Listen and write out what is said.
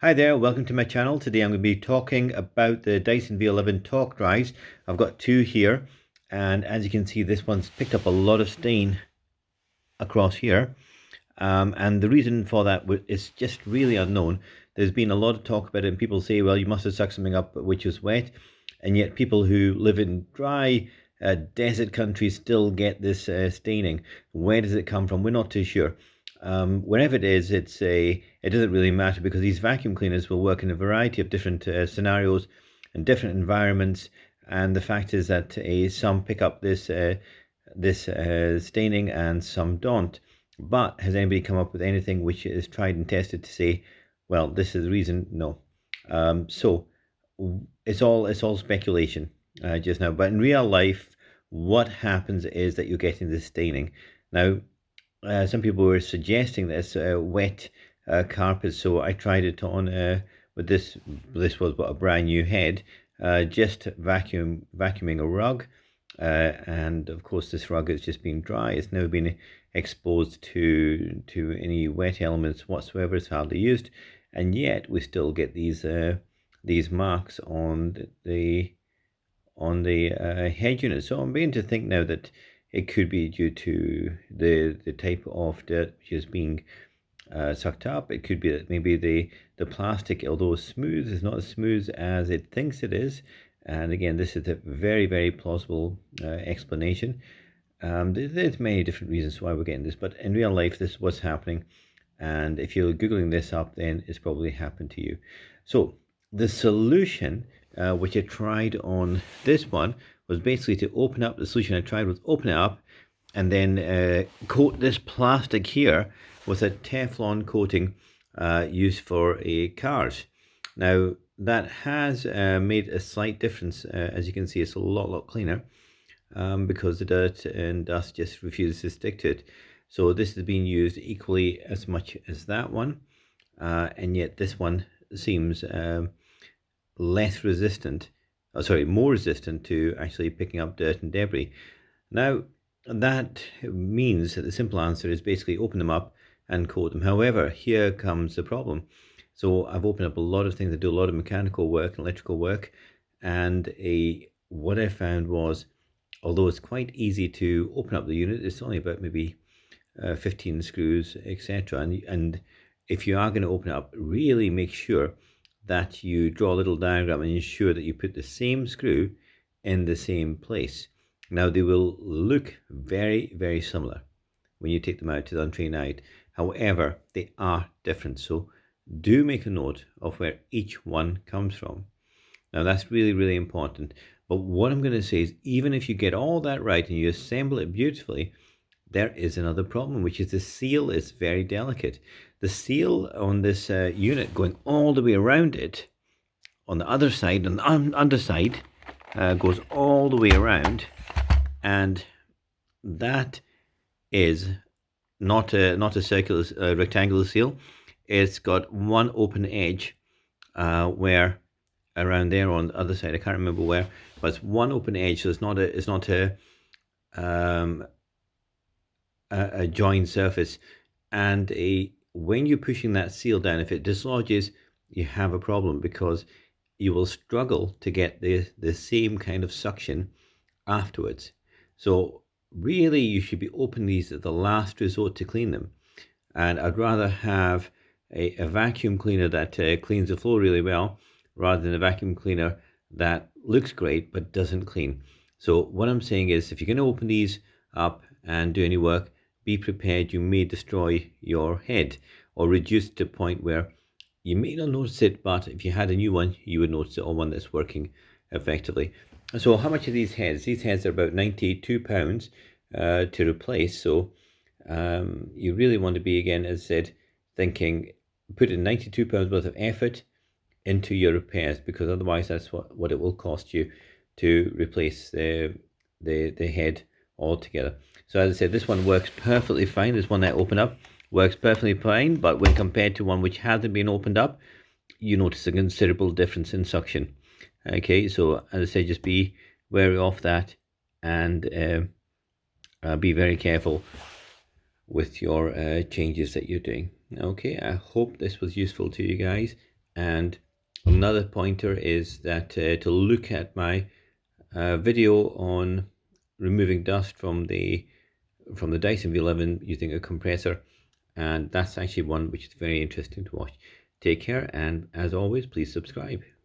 Hi there, welcome to my channel. Today I'm going to be talking about the Dyson V11 Torque Drives. I've got two here, and as you can see, this one's picked up a lot of stain across here. And the reason for that is just really unknown. There's been a lot of talk about it, and people say, well, you must have sucked something up which was wet, and yet people who live in dry desert countries still get this staining. Where does it come from? We're not too sure. Wherever it is, it doesn't really matter, because these vacuum cleaners will work in a variety of different scenarios and different environments. And the fact is that some pick up this staining and some don't. But has anybody come up with anything which is tried and tested to say, well, this is the reason? No. So it's all speculation just now. But in real life, what happens is that you're getting this staining. Now, some people were suggesting this wet carpet, so I tried it on with this. This was a brand new head, just vacuuming a rug, and of course this rug has just been dry. It's never been exposed to any wet elements whatsoever. It's hardly used, and yet we still get these marks on the head unit. So I'm beginning to think now that it could be due to the type of dirt which is being sucked up. It could be that maybe the plastic, although smooth, is not as smooth as it thinks it is. And again, this is a very, very plausible explanation. There's many different reasons why we're getting this, but in real life, this is what's happening. And if you're Googling this up, then it's probably happened to you. So the solution, which I tried on this one, was basically to open up. The solution I tried was open it up and then coat this plastic here with a Teflon coating used for cars. Now, that has made a slight difference. As you can see, it's a lot cleaner because the dirt and dust just refuses to stick to it. So this is being used equally as much as that one, and yet this one seems less resistant, more resistant to actually picking up dirt and debris. Now, that means that the simple answer is basically open them up and coat them. However, here comes the problem. So I've opened up a lot of things. I do a lot of mechanical work and electrical work, and what I found was, although it's quite easy to open up the unit, it's only about maybe 15 screws, etc. And if you are going to open it up, really make sure that you draw a little diagram and ensure that you put the same screw in the same place. Now, they will look very, very similar when you take them out to the untrained eye. However, they are different. So do make a note of where each one comes from. Now, that's really, really important. But what I'm going to say is, even if you get all that right and you assemble it beautifully, there is another problem, which is the seal is very delicate. The seal on this unit, going all the way around it, on the other side, on the underside, goes all the way around, and that is not a circular, rectangular seal. It's got one open edge, where around there on the other side, I can't remember where, but it's one open edge. So it's not a joined surface, and when you're pushing that seal down, if it dislodges, you have a problem, because you will struggle to get the same kind of suction afterwards. So really, you should be opening these at the last resort to clean them. And I'd rather have a vacuum cleaner that cleans the floor really well, rather than a vacuum cleaner that looks great but doesn't clean. So what I'm saying is, if you're going to open these up and do any work, be prepared. You may destroy your head or reduce it to a point where you may not notice it, but if you had a new one, you would notice it, or one that's working effectively. So how much are these heads? These heads are about £92 to replace. So you really want to be, again, as I said, thinking, put in £92 worth of effort into your repairs, because otherwise that's what it will cost you to replace the head altogether. So as I said, this one works perfectly fine. This one that opened up works perfectly fine, but when compared to one which hasn't been opened up, you notice a considerable difference in suction. Okay, so as I said, just be wary of that, and be very careful with your changes that you're doing. Okay, I hope this was useful to you guys, And another pointer is that to look at my video on removing dust from the Dyson V11 using a compressor, and that's actually one which is very interesting to watch. Take care, and as always, please subscribe.